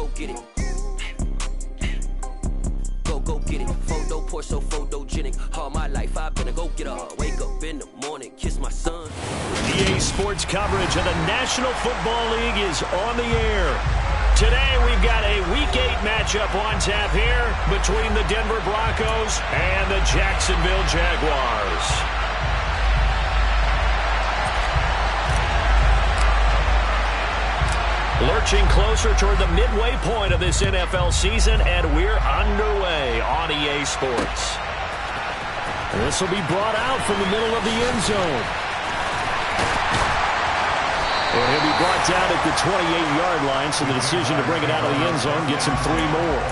go get it. Go get it. Photo poor, so photogenic. All my life I've been a go-getter. Wake up in the morning, kiss my son. EA Sports coverage of the National Football League is on the air. Today we've got a Week 8 matchup on tap here between the Denver Broncos and the Jacksonville Jaguars. Lurching closer toward the midway point of this NFL season, and we're underway on EA Sports. This will be brought out from the middle of the end zone. And he'll be brought down at the 28-yard line, so the decision to bring it out of the end zone gets him 3 more.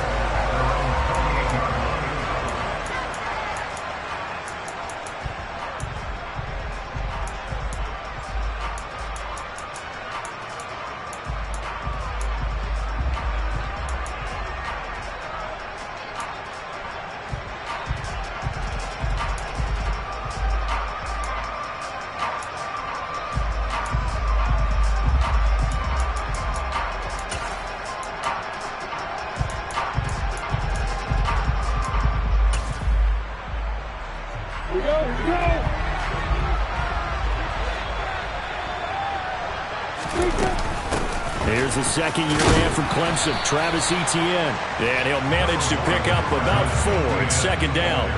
Here's the second-year man from Clemson, Travis Etienne. And he'll manage to pick up about 4 at second down.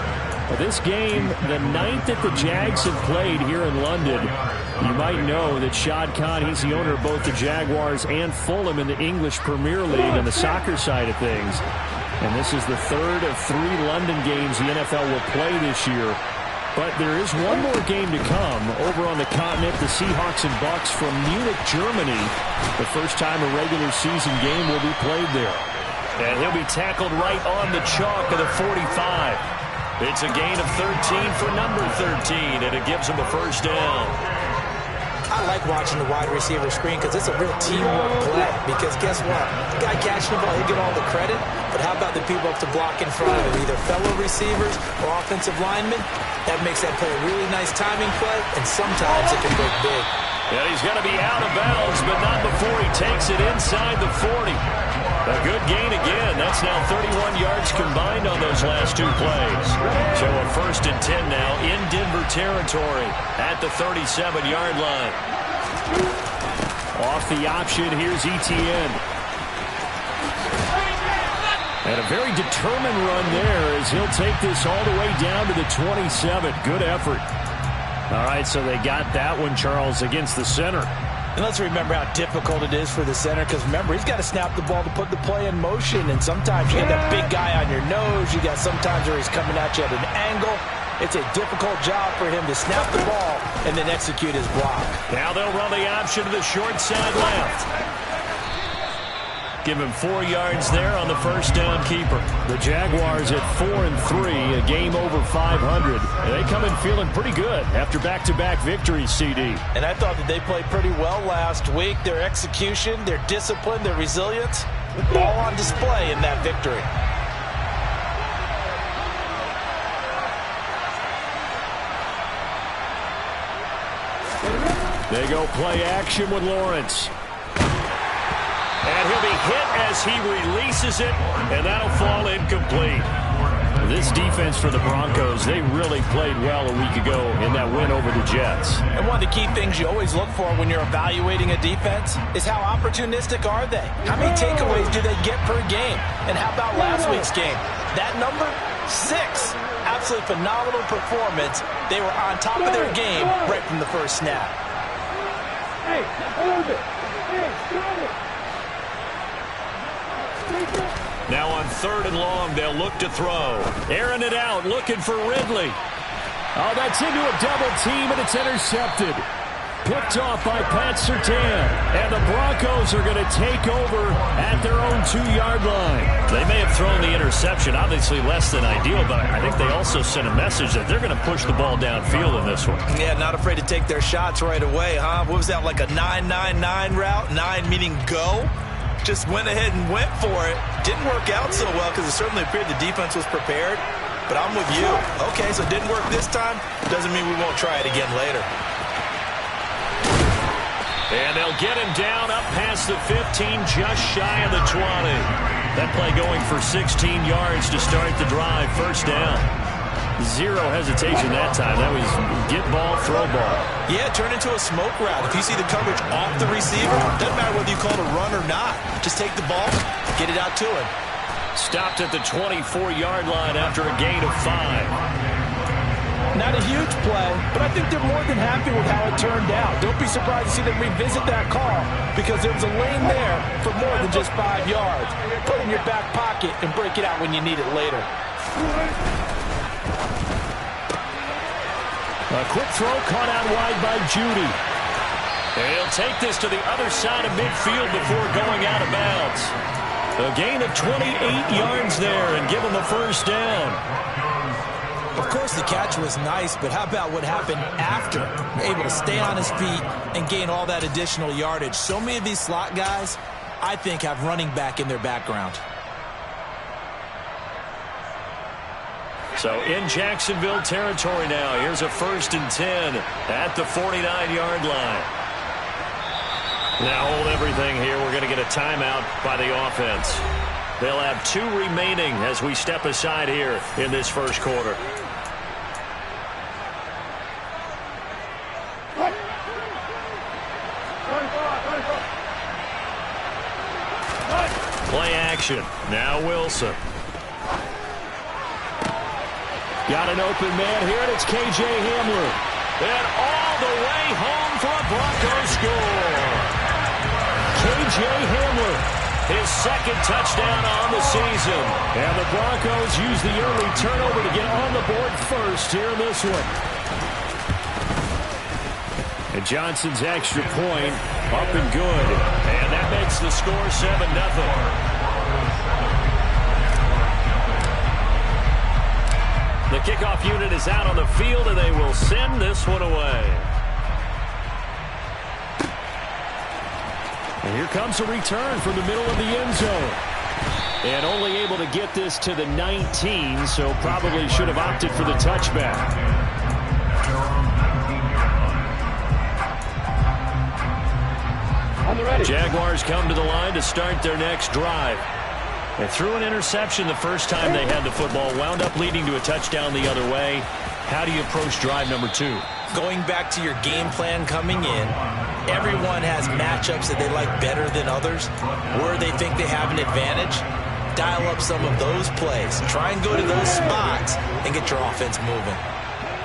Well, this game, the 9th that the Jags have played here in London, you might know that Shad Khan, he's the owner of both the Jaguars and Fulham in the English Premier League on the soccer side of things. And this is the 3rd of 3 London games the NFL will play this year. But there is one more game to come over on the continent. The Seahawks and Bucks from Munich, Germany. The first time a regular season game will be played there. And he'll be tackled right on the chalk of the 45. It's a gain of 13 for number 13, and it gives him a first down. I like watching the wide receiver screen because it's a real teamwork play. Because guess what? The guy catching the ball, he'll get all the credit. But how about the people up to block in front of him, either fellow receivers or offensive linemen? That makes that play a really nice timing play, and sometimes it can break big. Yeah, he's going to be out of bounds, but not before he takes it inside the 40. A good gain again. That's now 31 yards combined on those last 2 plays. So a 1st and 10 now in Denver territory at the 37-yard line. Off the option, here's Etienne. And a very determined run there as he'll take this all the way down to the 27. Good effort. All right, so they got that one, Charles, against the center. And let's remember how difficult it is for the center, because remember, he's got to snap the ball to put the play in motion, and sometimes you get that big guy on your nose. You got sometimes where he's coming at you at an angle. It's a difficult job for him to snap the ball and then execute his block. Now they'll run the option to the short side left. Give him 4 yards there on the first down keeper. The Jaguars at 4-3, a game over 500. And they come in feeling pretty good after back-to-back victories, CD. And I thought that they played pretty well last week. Their execution, their discipline, their resilience, all on display in that victory. They go play action with Lawrence. And he'll be hit as he releases it, and that'll fall incomplete. This defense for the Broncos, they really played well a week ago in that win over the Jets. And one of the key things you always look for when you're evaluating a defense is how opportunistic are they? How many takeaways do they get per game? And how about last week's game? That number, 6. Absolutely phenomenal performance. They were on top of their game right from the first snap. Hey, hold it. Hey, hold it. Now on 3rd and long, they'll look to throw. Airing it out, looking for Ridley. Oh, that's into a double team, and it's intercepted. Picked off by Pat Surtain. And the Broncos are going to take over at their own 2-yard line. They may have thrown the interception, obviously less than ideal, but I think they also sent a message that they're going to push the ball downfield in this one. Yeah, not afraid to take their shots right away, huh? What was that, like a 9-9-9 route? 9 meaning go? Just went ahead and went for it. Didn't work out so well because it certainly appeared the defense was prepared. But I'm with you. Okay, so it didn't work this time. Doesn't mean we won't try it again later. And they'll get him down up past the 15, just shy of the 20. play going for 16 yards to start the drive. First down. Zero hesitation that time. That was get ball, throw ball. Yeah, turn into a smoke route. If you see the coverage off the receiver, doesn't matter whether you call it a run or not. Just take the ball, get it out to him. Stopped at the 24-yard line after a gain of 5. Not a huge play, but I think they're more than happy with how it turned out. Don't be surprised to see them revisit that call because there was a lane there for more than just 5 yards. Put it in your back pocket and break it out when you need it later. A quick throw caught out wide by Judy. He'll take this to the other side of midfield before going out of bounds. A gain of 28 yards there and give him a first down. Of course, the catch was nice, but how about what happened after? Able to stay on his feet and gain all that additional yardage. So many of these slot guys, I think, have running back in their background. So in Jacksonville territory now. Here's a 1st and 10 at the 49-yard line. Now hold everything here. We're going to get a timeout by the offense. They'll have 2 remaining as we step aside here in this first quarter. Play action. Now Wilson. Got an open man here, and it's K.J. Hamler. And all the way home for a Broncos score. K.J. Hamler, his 2nd touchdown on the season. And the Broncos use the early turnover to get on the board first here in this one. And Johnson's extra point up and good. And that makes the score 7-0. The kickoff unit is out on the field, and they will send this one away. And here comes a return from the middle of the end zone. And only able to get this to the 19, so probably should have opted for the touchback. Jaguars come to the line to start their next drive. They threw an interception the first time they had the football, wound up leading to a touchdown the other way. How do you approach drive number 2? Going back to your game plan coming in, everyone has matchups that they like better than others, where they think they have an advantage. Dial up some of those plays. Try and go to those spots and get your offense moving.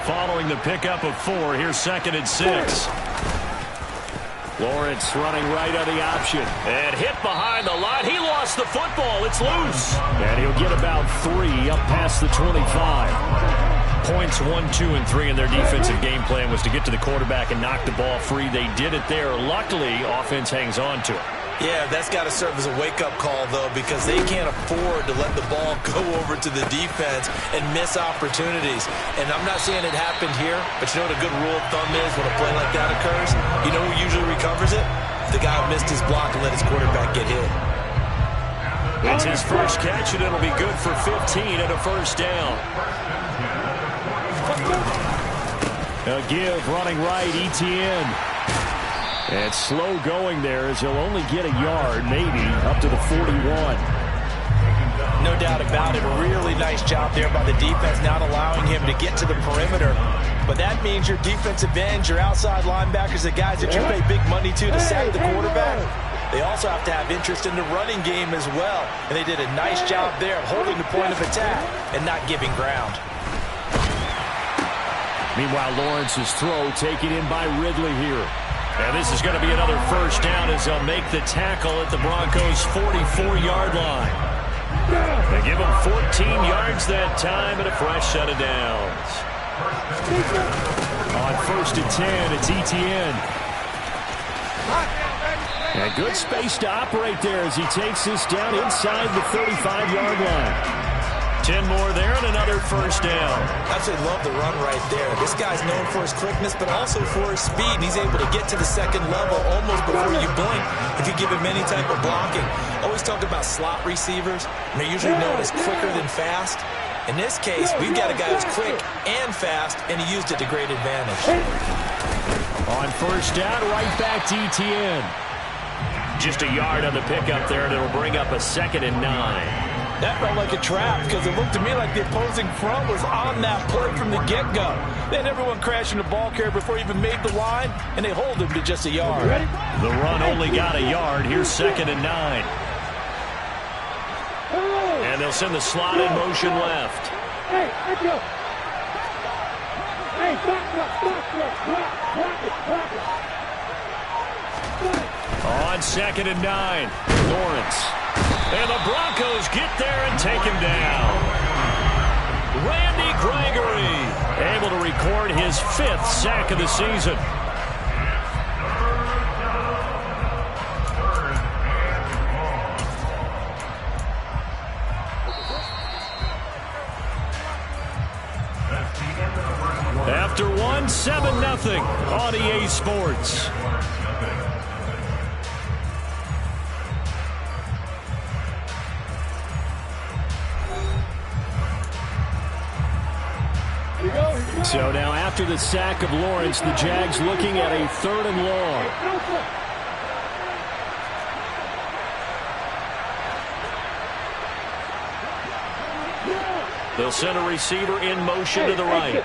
Following the pickup of 4, here's 2nd and 6. Lawrence running right on the option. And hit behind the line. He lost the football. It's loose. And he'll get about 3 up past the 25. Points 1, 2, and 3 in their defensive game plan was to get to the quarterback and knock the ball free. They did it there. Luckily, offense hangs on to it. Yeah, that's got to serve as a wake-up call, though, because they can't afford to let the ball go over to the defense and miss opportunities. And I'm not saying it happened here, but you know what a good rule of thumb is when a play like that occurs? You know who usually recovers it? The guy who missed his block and let his quarterback get hit. It's his first catch, and it'll be good for 15 and a first down. A give running right, Etienne. And slow going there as he'll only get a yard, maybe, up to the 41. No doubt about it. A really nice job there by the defense, not allowing him to get to the perimeter. But that means your defensive ends, your outside linebackers, the guys that you pay big money to sack the quarterback, they also have to have interest in the running game as well. And they did a nice job there of holding the point of attack and not giving ground. Meanwhile, Lawrence's throw taken in by Ridley here. And this is going to be another first down as they'll make the tackle at the Broncos' 44-yard line. They give them 14 yards that time and a fresh set of downs. On 1st and 10, it's Etienne. And good space to operate there as he takes this down inside the 35-yard line. 10 more there and another first down. Absolutely love the run right there. This guy's known for his quickness, but also for his speed. And he's able to get to the 2nd level almost before you blink if you give him any type of blocking. Always talk about slot receivers, and they're usually known as quicker than fast. In this case, we've got a guy who's quick and fast, and he used it to great advantage. On first down, right back to Etienne. Just a yard on the pickup there, and it'll bring up a 2nd and 9. That felt like a trap because it looked to me like the opposing front was on that play from the get-go. They had everyone crashing the ball carrier before he even made the line, and they hold him to just a yard. The run only got a yard. Here's 2nd and 9. And they'll send the slot in motion left. Hey, let's go. Hey, back up. On 2nd and 9, Lawrence. And the Broncos get there and take him down. Randy Gregory able to record his 5th sack of the season. After one, 7-0 on EA Sports. So now after the sack of Lawrence, the Jags looking at a 3rd and long. They'll send a receiver in motion to the right.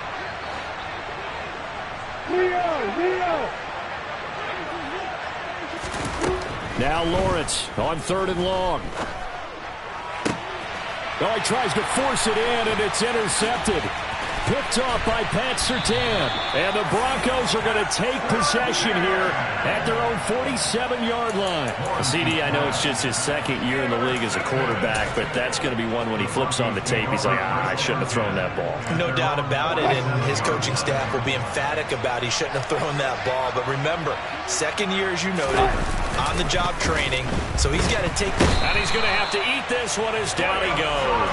Now Lawrence on 3rd and long. Oh, he tries to force it in, and it's intercepted. Picked off by Pat Surtain. And the Broncos are going to take possession here at their own 47-yard line. CD, I know it's just his 2nd year in the league as a quarterback, but that's going to be one when he flips on the tape. He's like, I shouldn't have thrown that ball. No doubt about it, and his coaching staff will be emphatic about he shouldn't have thrown that ball. But remember, 2nd year, as you noted, on-the-job training, so he's got to take it. And he's going to have to eat this one as down he goes.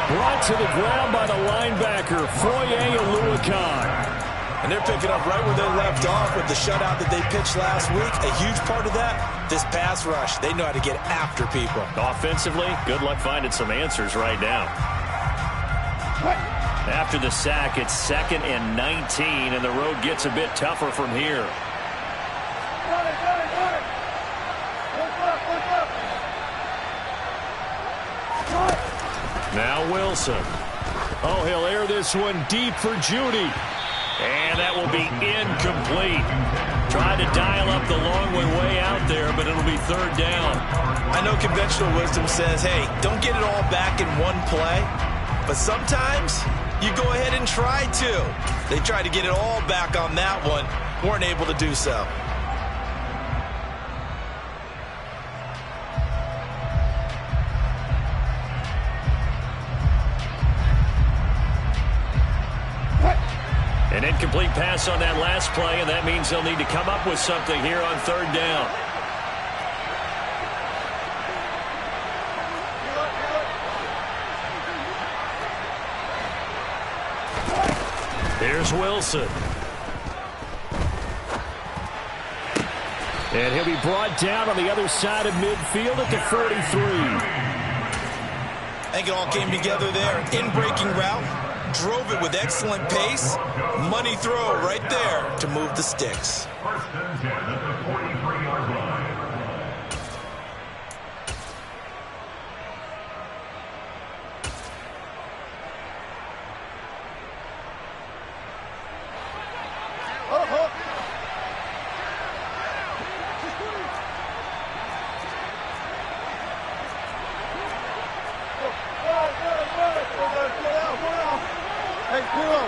Brought to the ground by the linebacker, Foye Oluokun. And they're picking up right where they left off with the shutout that they pitched last week. A huge part of that, this pass rush. They know how to get after people. Offensively, good luck finding some answers right now. After the sack, it's 2nd and 19, and the road gets a bit tougher from here. Now Wilson. Oh, he'll air this one deep for Judy. And that will be incomplete. Trying to dial up the long way out there, but it'll be 3rd down. I know conventional wisdom says, hey, don't get it all back in one play. But sometimes you go ahead and try to. They tried to get it all back on that one. Weren't able to do so. An incomplete pass on that last play, and that means they'll need to come up with something here on 3rd down. Here's Wilson. And he'll be brought down on the other side of midfield at the 43. I think it all came together there. In-breaking route. Drove it with excellent pace. Money throw right there to move the sticks. 1st and 10 at the 43-yard line.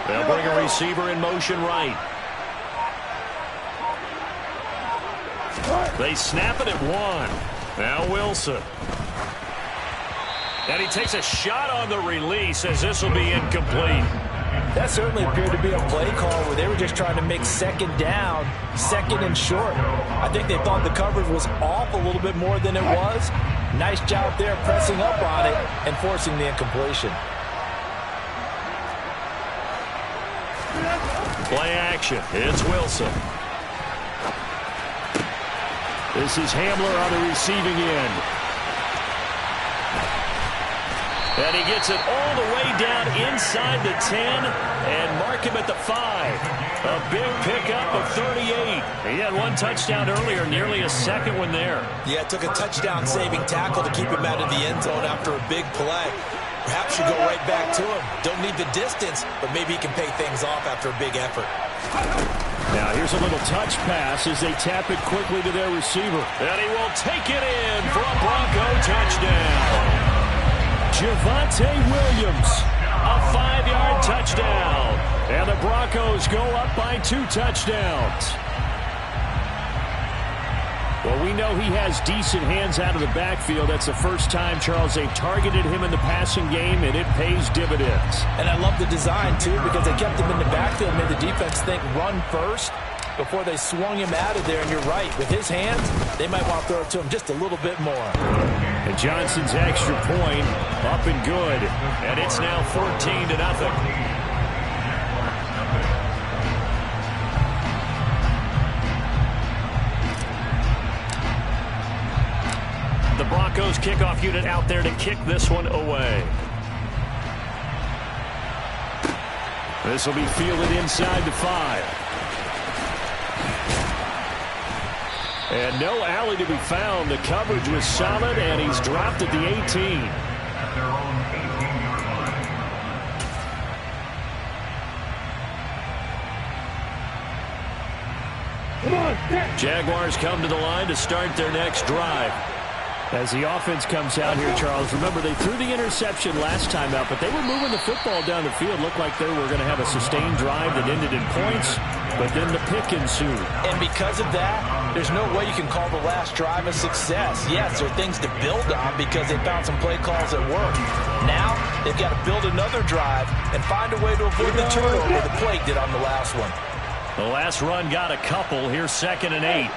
They'll bring a receiver in motion right. They snap it at 1. Now Wilson. And he takes a shot on the release as this will be incomplete. That certainly appeared to be a play call where they were just trying to make 2nd down, 2nd and short. I think they thought the coverage was off a little bit more than it was. Nice job there pressing up on it and forcing the incompletion. Play action. It's Wilson. This is Hamler on the receiving end. And he gets it all the way down inside the 10 and mark him at the 5. A big pickup of 38. He had one touchdown earlier, nearly a second one there. Yeah, it took a touchdown-saving tackle to keep him out of the end zone after a big play. Perhaps you go right back to him. Don't need the distance, but maybe he can pay things off after a big effort. Now here's a little touch pass as they tap it quickly to their receiver. And he will take it in for a Bronco touchdown. Javonte Williams, a 5-yard touchdown. And the Broncos go up by 2 touchdowns. Well, we know he has decent hands out of the backfield. That's the first time, Charles, they've targeted him in the passing game, and it pays dividends. And I love the design, too, because they kept him in the backfield, made the defense think run first before they swung him out of there. And you're right, with his hands, they might want to throw it to him just a little bit more. And Johnson's extra point up and good. And it's now 14-0. The Broncos kickoff unit out there to kick this one away. This will be fielded inside the 5. And no alley to be found. The coverage was solid, and he's dropped at the 18. At their own 18-yard line. Come on, Jaguars come to the line to start their next drive. As the offense comes out here, Charles, remember they threw the interception last time out, but they were moving the football down the field. Looked like they were going to have a sustained drive that ended in points, but then the pick ensued. And because of that, there's no way you can call the last drive a success. Yes, there are things to build on because they found some play calls that work. Now, they've got to build another drive and find a way to avoid the turnover the play did on the last one. The last run got a couple. Here's 2nd and 8.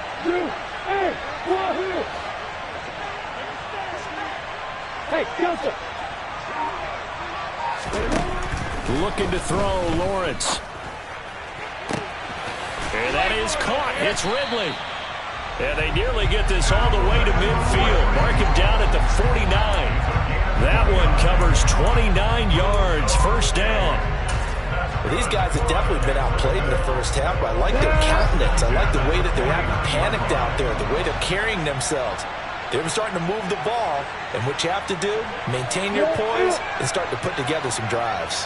Hey, Joseph. Looking to throw, Lawrence. And that is caught. It's Ridley. And they nearly get this all the way to midfield. Mark him down at the 49. That one covers 29 yards. First down. Well, these guys have definitely been outplayed in the first half, but I like their countenance. I like the way that they're having panicked out there, the way they're carrying themselves. They're starting to move the ball, and what you have to do, maintain your poise and start to put together some drives.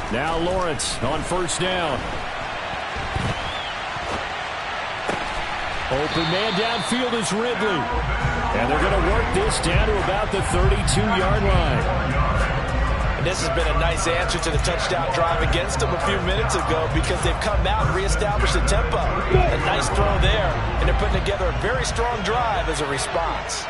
Now Lawrence on first down. Open man downfield is Ridley. And they're going to work this down to about the 32-yard line. And this has been a nice answer to the touchdown drive against them a few minutes ago because they've come out and reestablished the tempo. A nice throw there, and they're putting together a very strong drive as a response.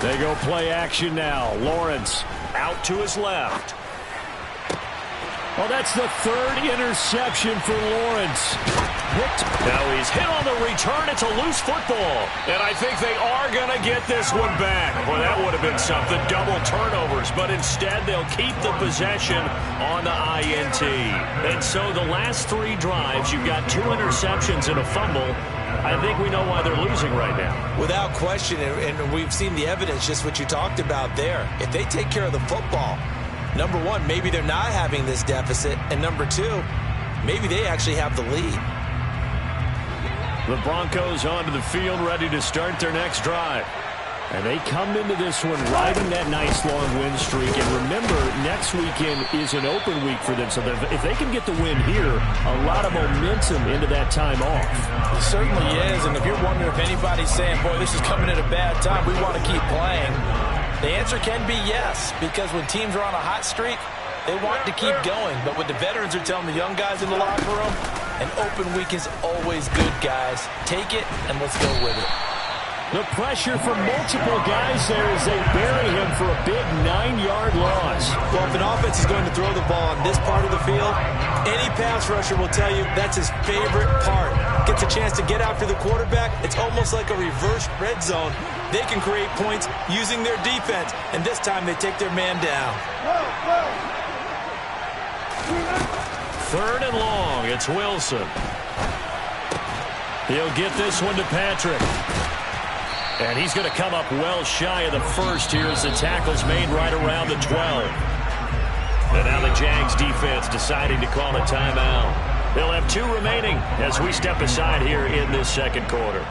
They go play action now. Lawrence out to his left. Well, that's the 3rd interception for Lawrence. Now he's hit on the return. It's a loose football. And I think they are going to get this one back. Well, that would have been something. Double turnovers. But instead, they'll keep the possession on the INT. And so the last 3 drives, you've got 2 interceptions and a fumble. I think we know why they're losing right now. Without question, and we've seen the evidence, just what you talked about there. If they take care of the football, number one, maybe they're not having this deficit. And number 2, maybe they actually have the lead. The Broncos onto the field, ready to start their next drive. And they come into this one riding that nice long win streak. And remember, next weekend is an open week for them. So if they can get the win here, a lot of momentum into that time off. It certainly is. And if you're wondering if anybody's saying, boy, this is coming at a bad time, we want to keep playing, the answer can be yes. Because when teams are on a hot streak, they want to keep going. But what the veterans are telling the young guys in the locker room, an open week is always good, guys. Take it, and let's go with it. The pressure from multiple guys there as they bury him for a big 9-yard loss. Well, if an offense is going to throw the ball on this part of the field, any pass rusher will tell you that's his favorite part. Gets a chance to get after the quarterback. It's almost like a reverse red zone. They can create points using their defense, and this time they take their man down. 3rd and long. It's Wilson. He'll get this one to Patrick. And he's going to come up well shy of the first here as the tackle's made right around the 12. And now the Jags defense deciding to call a timeout. They'll have 2 remaining as we step aside here in this second quarter.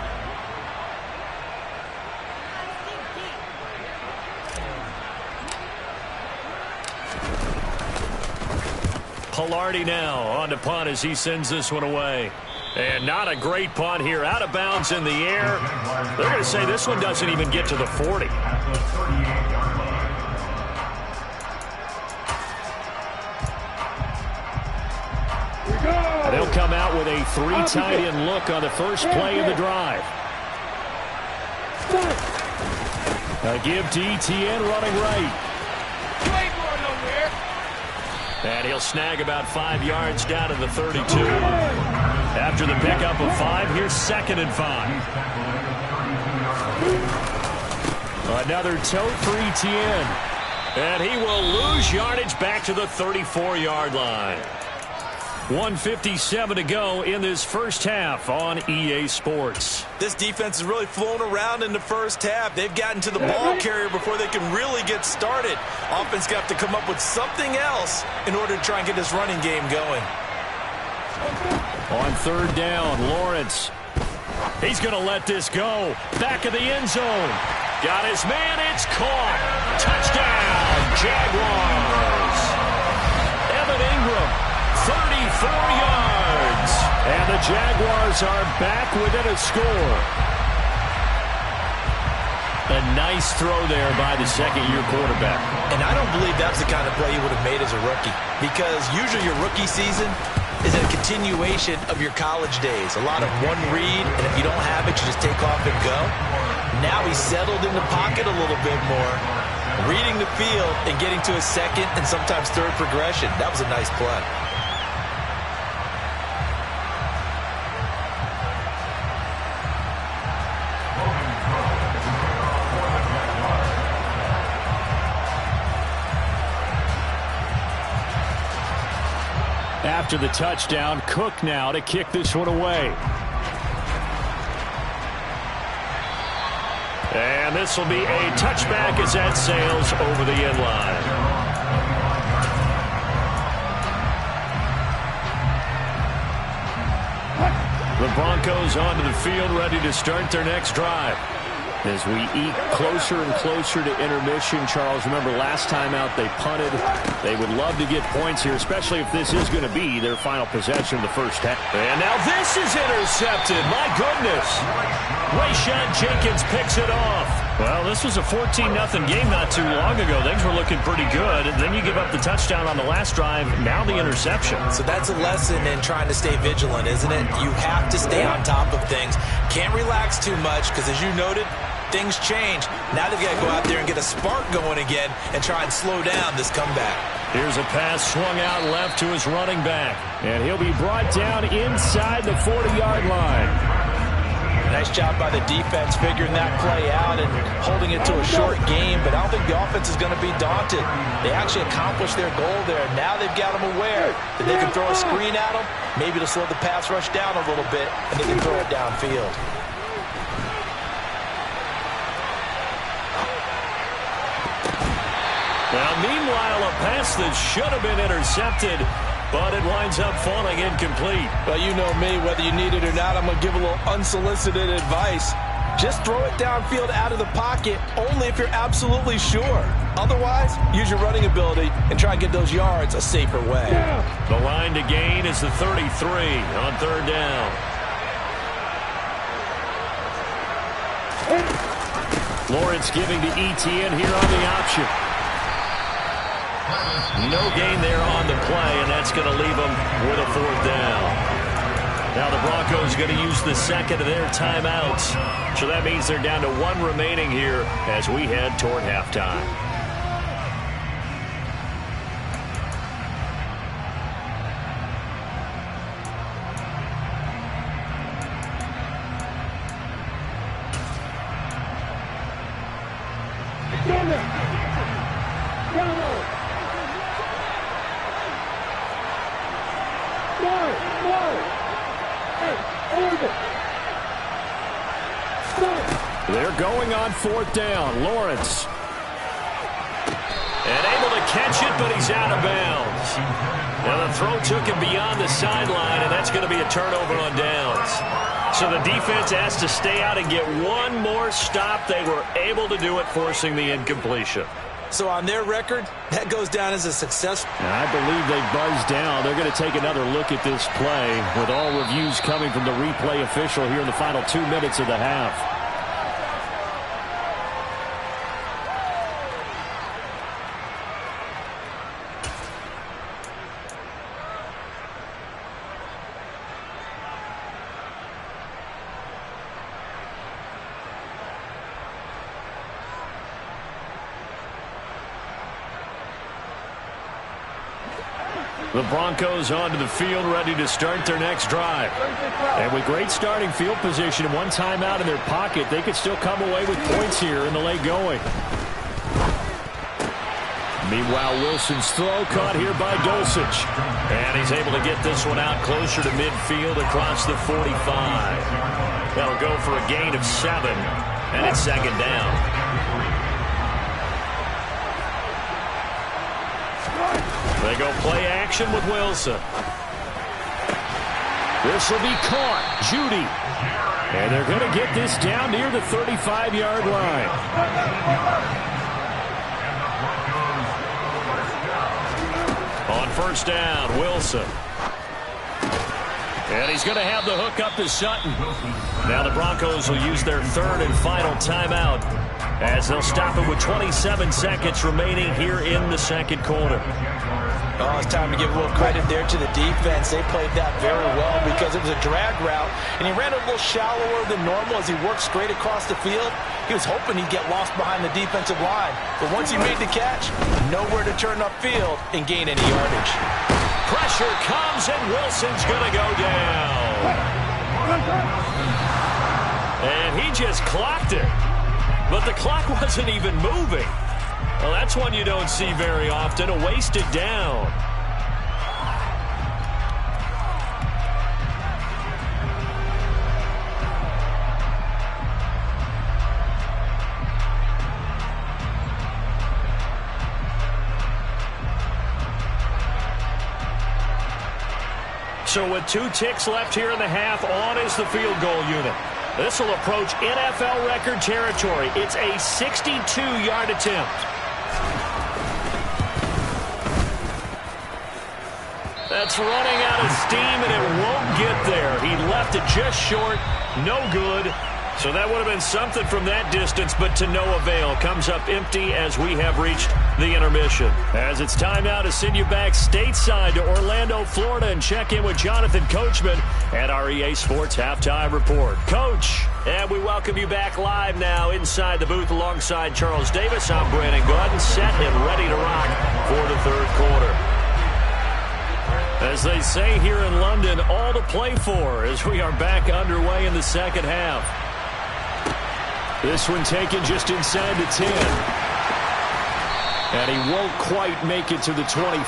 Pilardi now on to punt as he sends this one away. And not a great punt here. Out of bounds in the air. They're going to say this one doesn't even get to the 40. And they'll come out with a 3 tight end look on the first play of the drive. A give to Etienne running right. And he'll snag about 5 yards down to the 32. After the pickup of 5, here's 2nd and 5. Another tote for Etienne. And he will lose yardage back to the 34-yard line. 1:57 to go in this first half on EA Sports. This defense is really flown around in the first half. They've gotten to the ball carrier before they can really get started. Offense got to come up with something else in order to try and get this running game going. On 3rd down, Lawrence. He's going to let this go. Back of the end zone. Got his man. It's caught. Touchdown, Jaguars. Evan Ingram, 34 yards. And the Jaguars are back within a score. A nice throw there by the second-year quarterback. And I don't believe that's the kind of play he would have made as a rookie. Because usually your rookie season is a continuation of your college days. A lot of one read, and if you don't have it, you just take off and go. Now he's settled in the pocket a little bit more, reading the field and getting to a second and sometimes third progression. That was a nice play. After the touchdown, Cook now to kick this one away. And this will be a touchback as that sails over the end line. The Broncos onto the field, ready to start their next drive. As we eke closer and closer to intermission, Charles, remember last time out they punted. They would love to get points here, especially if this is going to be their final possession of the first half. And now this is intercepted. My goodness. Rayshawn Jenkins picks it off. Well, this was a 14-0 game not too long ago. Things were looking pretty good. And then you give up the touchdown on the last drive. Now the interception. So that's a lesson in trying to stay vigilant, isn't it? You have to stay on top of things. Can't relax too much because, as you noted, things change. Now they've got to go out there and get a spark going again and try and slow down this comeback. Here's a pass swung out left to his running back. And he'll be brought down inside the 40-yard line. Nice job by the defense figuring that play out and holding it to a short game, but I don't think the offense is going to be daunted. They actually accomplished their goal there. Now they've got them aware that they can throw a screen at them, maybe to slow the pass rush down a little bit, and they can throw it downfield. Now, meanwhile, a pass that should have been intercepted, but it winds up falling incomplete. Well, you know me, whether you need it or not, I'm going to give a little unsolicited advice. Just throw it downfield out of the pocket, only if you're absolutely sure. Otherwise, use your running ability and try and get those yards a safer way. The line to gain is the 33 on 3rd down. Lawrence giving to Etienne here on the option. No gain there on the play, and that's going to leave them with a 4th down. Now the Broncos going to use the second of their timeouts. So that means they're down to 1 remaining here as we head toward halftime. They're going on 4th down. Lawrence. And able to catch it, but he's out of bounds. Now the throw took him beyond the sideline, and that's going to be a turnover on downs. So the defense has to stay out and get one more stop. They were able to do it, forcing the incompletion. So on their record, that goes down as a success. I believe they buzzed down. They're going to take another look at this play with all reviews coming from the replay official here in the final 2 minutes of the half. The Broncos onto the field, ready to start their next drive. And with great starting field position and one timeout in their pocket, they could still come away with points here in the late going. Meanwhile, Wilson's throw caught here by Dulcich. And he's able to get this one out closer to midfield across the 45. That'll go for a gain of 7, and it's 2nd down. They go play action with Wilson. This will be caught. Judy. And they're going to get this down near the 35-yard line. On 1st down, Wilson. And he's going to have the hook up to Sutton. Now the Broncos will use their 3rd and final timeout as they'll stop it with 27 seconds remaining here in the 2nd quarter. Oh, it's time to give a little credit there to the defense. They played that very well because it was a drag route, and he ran a little shallower than normal as he worked straight across the field. He was hoping he'd get lost behind the defensive line, but once he made the catch, nowhere to turn upfield and gain any yardage. Pressure comes, and Wilson's going to go down. And he just clocked it, but the clock wasn't even moving. Well, that's one you don't see very often, a wasted down. So with 2 ticks left here in the half, on is the field goal unit. This will approach NFL record territory. It's a 62-yard attempt. That's running out of steam, and it won't get there. He left it just short. No good. So that would have been something from that distance, but to no avail. Comes up empty as we have reached the intermission. As it's time now to send you back stateside to Orlando, Florida, and check in with Jonathan Coachman at our EA Sports Halftime Report. Coach, and we welcome you back live now inside the booth alongside Charles Davis. I'm Brandon Gordon, set and ready to rock for the 3rd quarter. As they say here in London, all to play for as we are back underway in the 2nd half. This one taken just inside the 10. And he won't quite make it to the 25.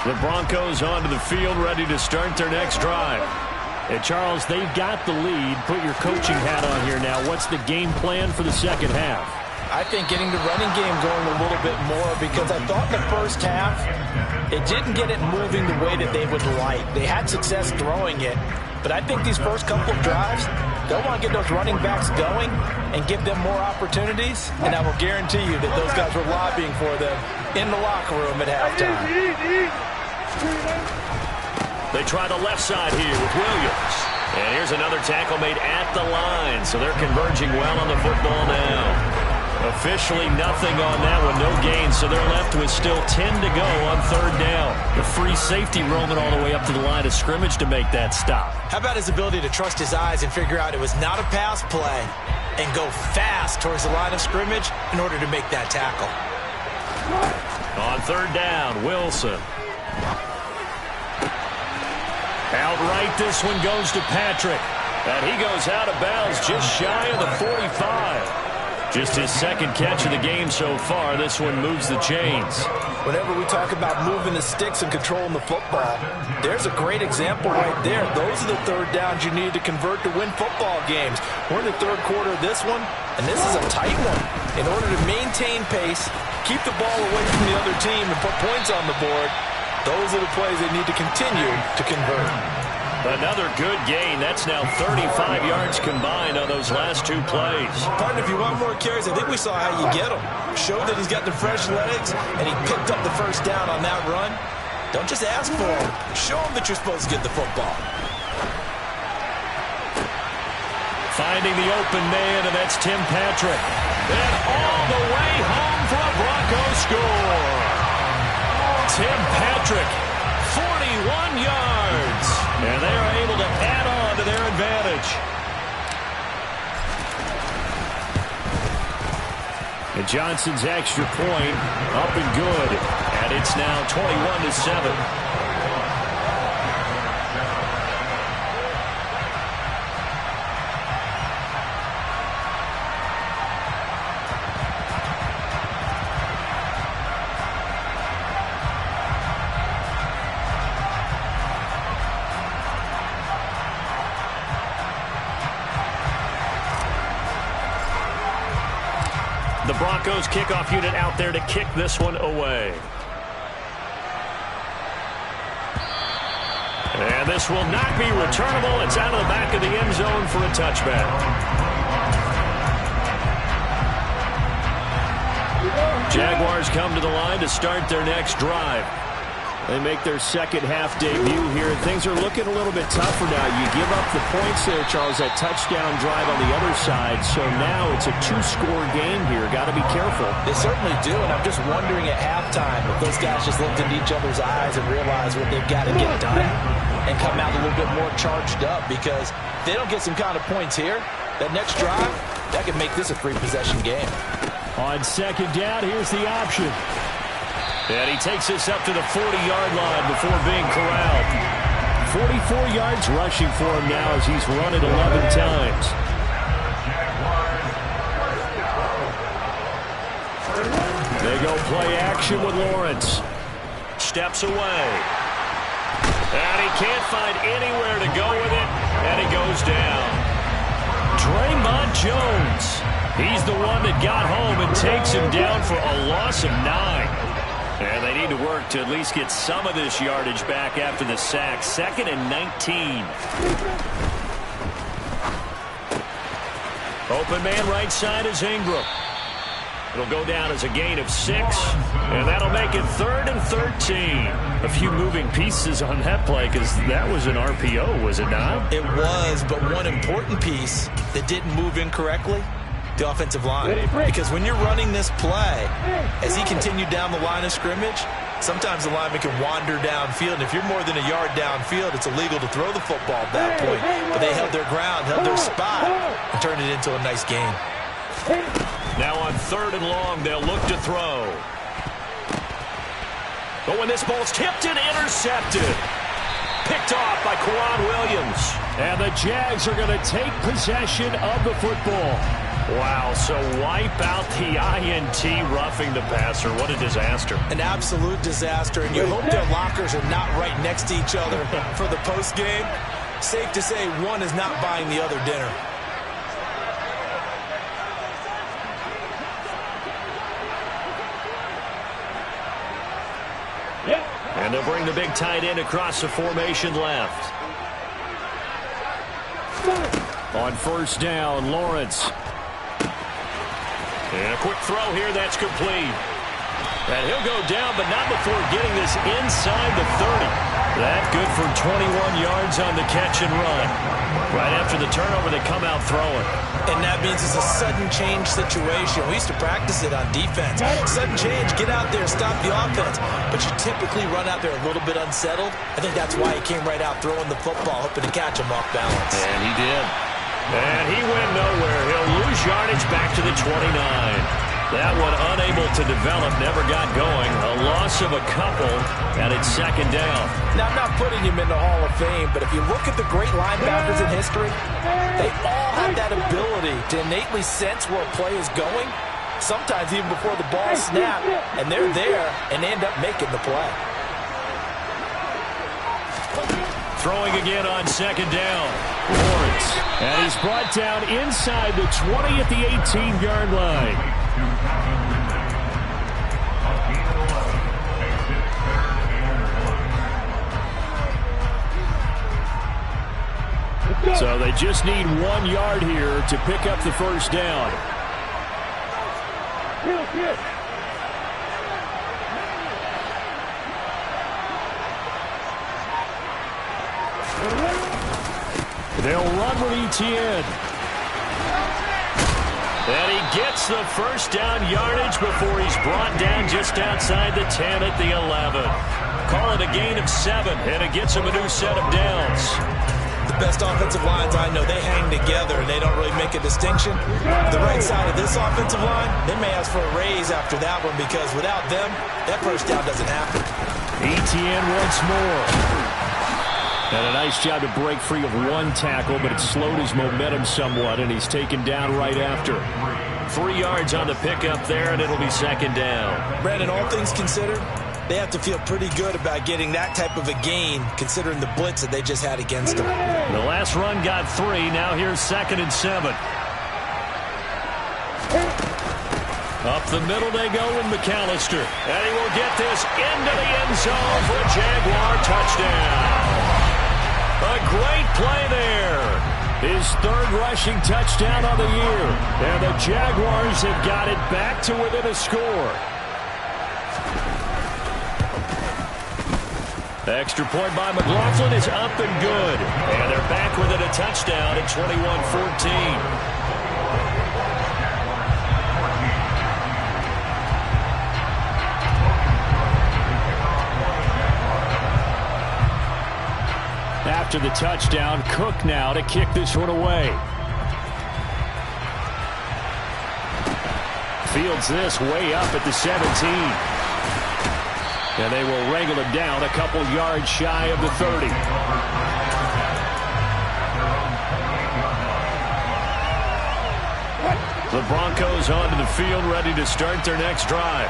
The Broncos onto the field, ready to start their next drive. And Charles, they've got the lead. Put your coaching hat on here now. What's the game plan for the 2nd half? I think getting the running game going a little bit more, because I thought in the 1st half it didn't get it moving the way that they would like. They had success throwing it, but I think these first couple of drives, they'll want to get those running backs going and give them more opportunities, and I will guarantee you that those guys were lobbying for them in the locker room at halftime. They try the left side here with Williams. And here's another tackle made at the line, so they're converging well on the football now. Officially nothing on that one, no gain, so they're left with still 10 to go on 3rd down. The free safety roaming all the way up to the line of scrimmage to make that stop. How about his ability to trust his eyes and figure out it was not a pass play and go fast towards the line of scrimmage in order to make that tackle. On 3rd down, Wilson. Outright, this one goes to Patrick. And he goes out of bounds just shy of the 45. Just his second catch of the game so far. This one moves the chains. Whenever we talk about moving the sticks and controlling the football, there's a great example right there. Those are the third downs you need to convert to win football games. We're in the third quarter of this one, and this is a tight one. In order to maintain pace, keep the ball away from the other team, and put points on the board, those are the plays they need to continue to convert. Another good gain. That's now 35 yards combined on those last two plays. Partner, if you want more carries, I think we saw how you get them. Showed that he's got the fresh legs, and he picked up the first down on that run. Don't just ask for him. Show him that you're supposed to get the football. Finding the open man, and that's Tim Patrick. And all the way home for a Broncos score. Tim Patrick, 41 yards. And they are able to add on to their advantage. And Johnson's extra point up and good. And it's now 21-7. The Broncos kickoff unit out there to kick this one away. And this will not be returnable. It's out of the back of the end zone for a touchback. Jaguars come to the line to start their next drive. They make their second half debut here, and things are looking a little bit tougher now. You give up the points there, Charles, that touchdown drive on the other side. So now it's a two-score game here. Got to be careful. They certainly do, and I'm just wondering at halftime if those guys just looked into each other's eyes and realized what they've got to get done and come out a little bit more charged up, because if they don't get some kind of points here, that next drive, that could make this a three-possession game. On second down, here's the option. And he takes us up to the 40-yard line before being corralled. 44 yards rushing for him now as he's run it 11 times. They go play action with Lawrence. Steps away. And he can't find anywhere to go with it. And he goes down. Draymond Jones. He's the one that got home and takes him down for a loss of 9. And they need to work to at least get some of this yardage back after the sack. 2nd and 19. Open man right side is Ingram. It'll go down as a gain of 6. And that'll make it 3rd and 13. A few moving pieces on that play, because that was an RPO, was it not? It was, but one important piece that didn't move incorrectly, the offensive line. Because when you're running this play, as he continued down the line of scrimmage, sometimes the lineman can wander downfield. And if you're more than a yard downfield, it's illegal to throw the football at that point. But they held their ground, held their spot, and turned it into a nice gain. Now on 3rd and long, they'll look to throw. But when this ball's tipped and intercepted, picked off by Quran Williams. And the Jags are going to take possession of the football. Wow, so wipe out the INT roughing the passer. What a disaster. An absolute disaster, and you hope their lockers are not right next to each other for the postgame. Safe to say one is not buying the other dinner. And they'll bring the big tight end across the formation left. On 1st down, Lawrence. And a quick throw here, that's complete. And he'll go down, but not before getting this inside the 30. That good for 21 yards on the catch and run. Right after the turnover, they come out throwing. And that means it's a sudden change situation. We used to practice it on defense. Sudden change, get out there, stop the offense. But you typically run out there a little bit unsettled. I think that's why he came right out throwing the football, hoping to catch him off balance. And he did. And he went nowhere. He'll lose yardage back to the 29. That one unable to develop, never got going. A loss of a couple, and it's second down. Now, I'm not putting him in the Hall of Fame, but if you look at the great linebackers in history, they all have that ability to innately sense where a play is going, sometimes even before the ball snapped, and they're there and end up making the play. Throwing again on second down. Lawrence. And he's brought down inside the 20 at the 18-yard line. So they just need 1 yard here to pick up the first down. They'll run with Etienne. And he gets the first down yardage before he's brought down just outside the 10 at the 11. Call it a gain of 7, and it gets him a new set of downs. The best offensive lines I know, they hang together and they don't really make a distinction. The right side of this offensive line, they may ask for a raise after that one because without them, that first down doesn't happen. Etienne once more. And a nice job to break free of 1 tackle, but it slowed his momentum somewhat, and he's taken down right after. 3 yards on the pickup there, and it'll be second down. Brandon, all things considered, they have to feel pretty good about getting that type of a gain, considering the blitz that they just had against them. The last run got 3. Now here's 2nd and 7. Up the middle they go with McAllister. And he will get this into the end zone for a Jaguar touchdown. A great play there. His 3rd rushing touchdown of the year. And the Jaguars have got it back to within a score. Extra point by McLaughlin is up and good. And they're back within a touchdown at 21-14. After the touchdown, Cook now to kick this one away. Fields this way up at the 17. And they will wrangle him down a couple yards shy of the 30. The Broncos onto the field, ready to start their next drive.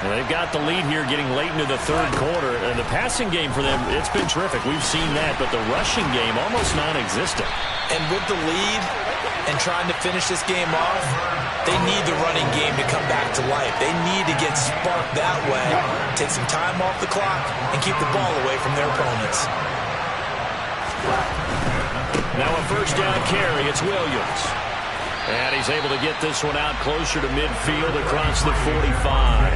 And they've got the lead here getting late into the 3rd quarter. And the passing game for them, it's been terrific. We've seen that, but the rushing game almost non-existent. And with the lead and trying to finish this game off, they need the running game to come back to life. They need to get sparked that way, take some time off the clock, and keep the ball away from their opponents. Now a first down carry. It's Williams. And he's able to get this one out closer to midfield across the 45.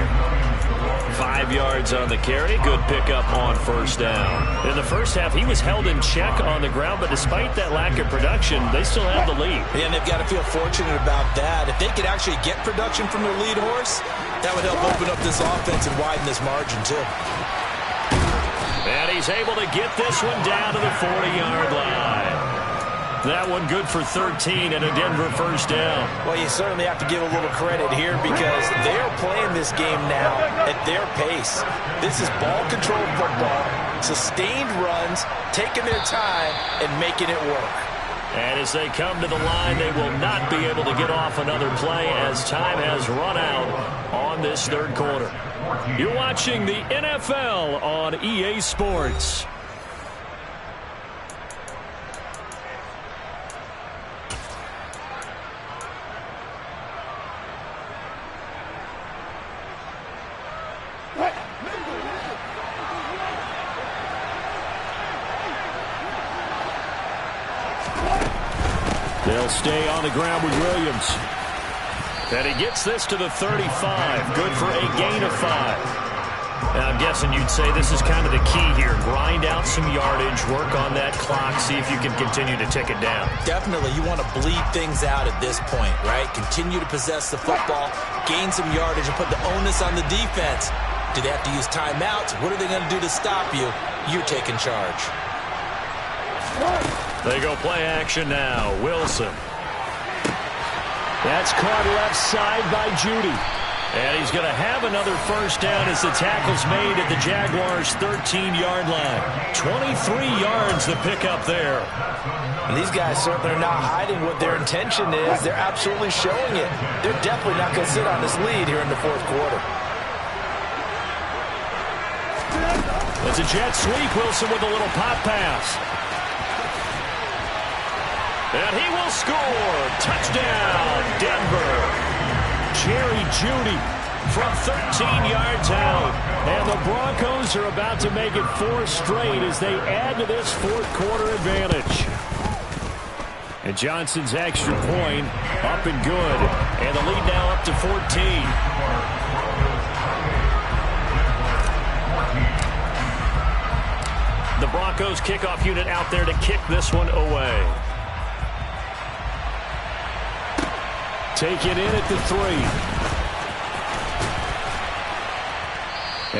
5 yards on the carry. Good pickup on first down. In the first half, he was held in check on the ground, but despite that lack of production, they still have the lead. Yeah, and they've got to feel fortunate about that. If they could actually get production from their lead horse, that would help open up this offense and widen this margin, too. And he's able to get this one down to the 40-yard line. That one good for 13 and a Denver first down. Well, you certainly have to give a little credit here because they're playing this game now at their pace. This is ball-controlled football, sustained runs, taking their time, and making it work. And as they come to the line, they will not be able to get off another play as time has run out on this 3rd quarter. You're watching the NFL on EA Sports. They'll stay on the ground with Williams. And he gets this to the 35. Good for a gain of 5. Now I'm guessing you'd say this is kind of the key here. Grind out some yardage, work on that clock, see if you can continue to tick it down. Definitely. You want to bleed things out at this point, right? Continue to possess the football, gain some yardage, and put the onus on the defense. Do they have to use timeouts? What are they going to do to stop you? You're taking charge. They go play action now. Wilson. That's caught left side by Judy. And he's going to have another first down as the tackle's made at the Jaguars' 13-yard line. 23 yards to pick up there. And these guys certainly are not hiding what their intention is. They're absolutely showing it. They're definitely not going to sit on this lead here in the fourth quarter. It's a jet sweep. Wilson with a little pop pass. And he will score. Touchdown, Denver. Jerry Jeudy from 13 yards out. And the Broncos are about to make it 4 straight as they add to this fourth quarter advantage. And Johnson's extra point up and good. And the lead now up to 14. The Broncos kickoff unit out there to kick this one away. Take it in at the 3.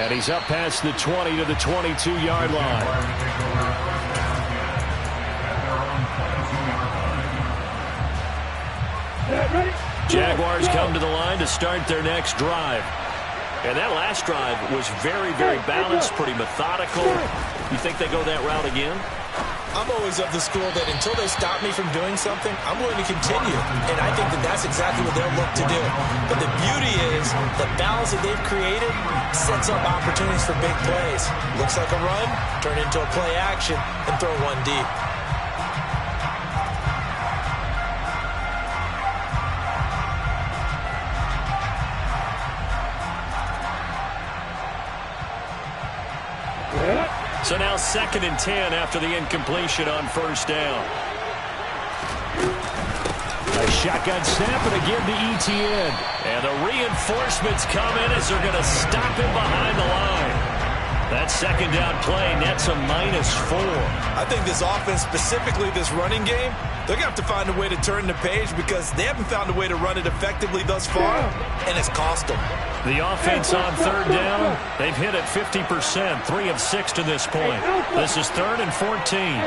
And he's up past the 20 to the 22-yard line. Jaguars come to the line to start their next drive. And that last drive was very, very balanced, pretty methodical. You think they go that route again? I'm always of the school that until they stop me from doing something, I'm going to continue. And I think that that's exactly what they'll look to do. But the beauty is the balance that they've created sets up opportunities for big plays. Looks like a run, turn into a play action, and throw one deep. So now 2nd and 10 after the incompletion on first down. A shotgun snap and again to Etienne. And the reinforcements come in as they're going to stop him behind the line. That second down play nets a -4. I think this offense, specifically this running game, they're going to have to find a way to turn the page because they haven't found a way to run it effectively thus far, and it's cost them. The offense on third down, they've hit it 50%, 3 of 6 to this point. This is 3rd and 14.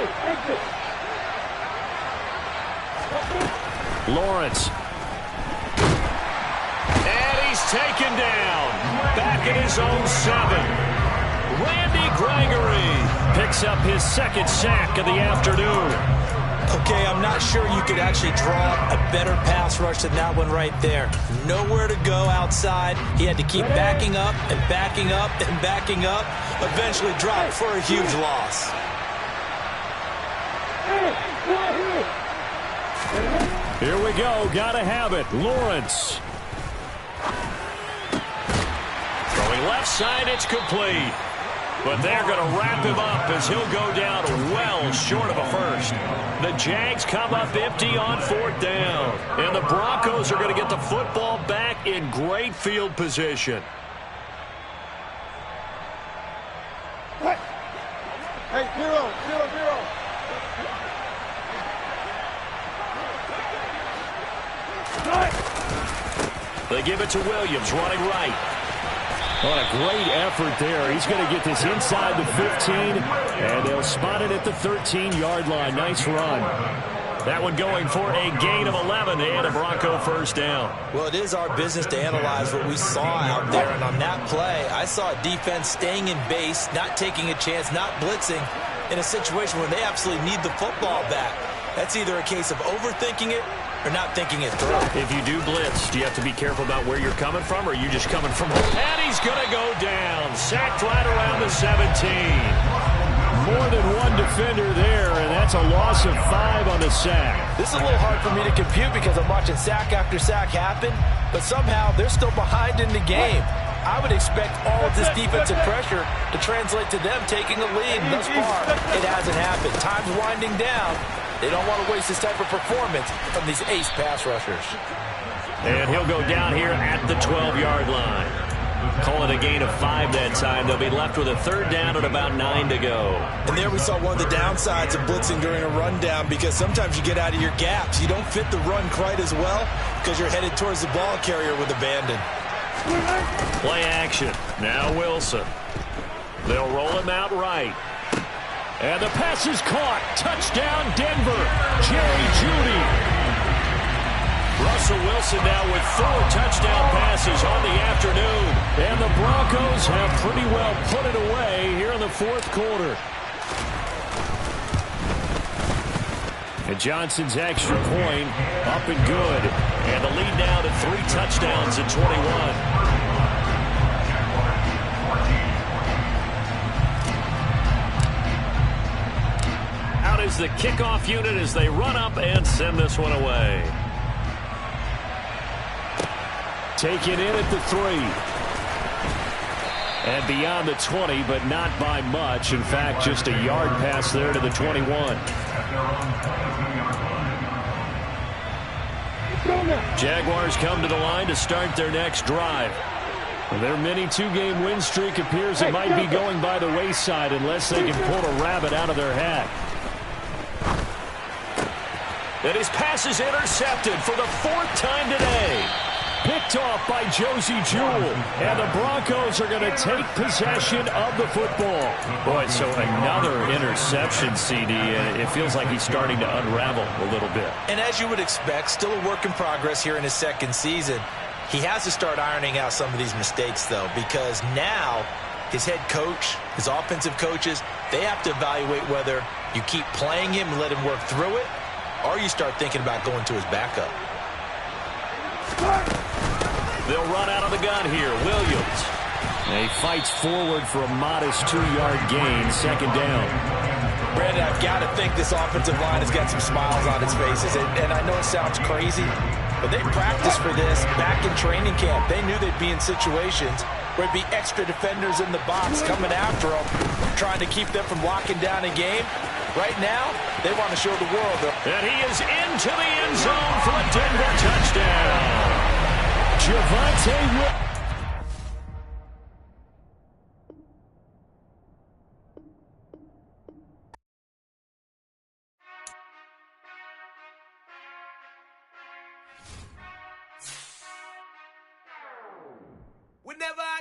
Lawrence. And he's taken down. Back at his own 7. Randy Gregory picks up his 2nd sack of the afternoon. Okay, I'm not sure you could actually draw a better pass rush than that one right there. Nowhere to go outside. He had to keep backing up and backing up and backing up. Eventually dropped for a huge loss. Here we go. Gotta have it. Lawrence. Throwing left side. It's complete. But they're going to wrap him up as he'll go down well short of a first. The Jags come up empty on 4th down. And the Broncos are going to get the football back in great field position. Hey, 0-0-0. They give it to Williams running right. What a great effort there. He's going to get this inside the 15, and they'll spot it at the 13-yard line. Nice run. That one going for a gain of 11 and a Bronco first down. Well, it is our business to analyze what we saw out there, and on that play, I saw a defense staying in base, not taking a chance, not blitzing, in a situation where they absolutely need the football back. That's either a case of overthinking it or not thinking it through. If you do blitz, do you have to be careful about where you're coming from, or are you just coming from? And he's going to go down. Sacked right around the 17. More than one defender there, and that's a loss of 5 on the sack. This is a little hard for me to compute because I'm watching sack after sack happen, but somehow they're still behind in the game. I would expect all of this defensive pressure to translate to them taking a lead. Thus far, it hasn't happened. Time's winding down. They don't want to waste this type of performance from these ace pass rushers. And he'll go down here at the 12-yard line. Call it a gain of 5 that time. They'll be left with a 3rd down at about 9 to go. And there we saw one of the downsides of blitzing during a rundown, because sometimes you get out of your gaps. You don't fit the run quite as well because you're headed towards the ball carrier with abandon. Play action. Now Wilson. They'll roll him out right. And the pass is caught. Touchdown, Denver. Jerry Jeudy. Russell Wilson now with 4 touchdown passes on the afternoon. And the Broncos have pretty well put it away here in the fourth quarter. And Johnson's extra point up and good. And the lead now to 3 touchdowns at 21. Is the kickoff unit as they run up and send this one away. Take it in at the 3. And beyond the 20, but not by much. In fact, just a yard pass there to the 21. Jaguars come to the line to start their next drive. Their mini 2-game win streak appears it might be going by the wayside unless they can pull a rabbit out of their hat. And his pass is intercepted for the 4th time today. Picked off by Josie Jewell. And the Broncos are going to take possession of the football. Boy, so another interception, CD. And it feels like he's starting to unravel a little bit. And as you would expect, still a work in progress here in his 2nd season. He has to start ironing out some of these mistakes, though, because now his head coach, his offensive coaches, they have to evaluate whether you keep playing him and let him work through it, or you start thinking about going to his backup. They'll run out of the gun here. Williams. And he fights forward for a modest 2-yard gain. 2nd down. Brandon, I've got to think this offensive line has got some smiles on its faces. And I know it sounds crazy, but they practiced for this back in training camp. They knew they'd be in situations where it'd be extra defenders in the box coming after them, trying to keep them from locking down a game. Right now, they want to show the world. And he is into the end zone for a Denver touchdown. Javonte Whenever I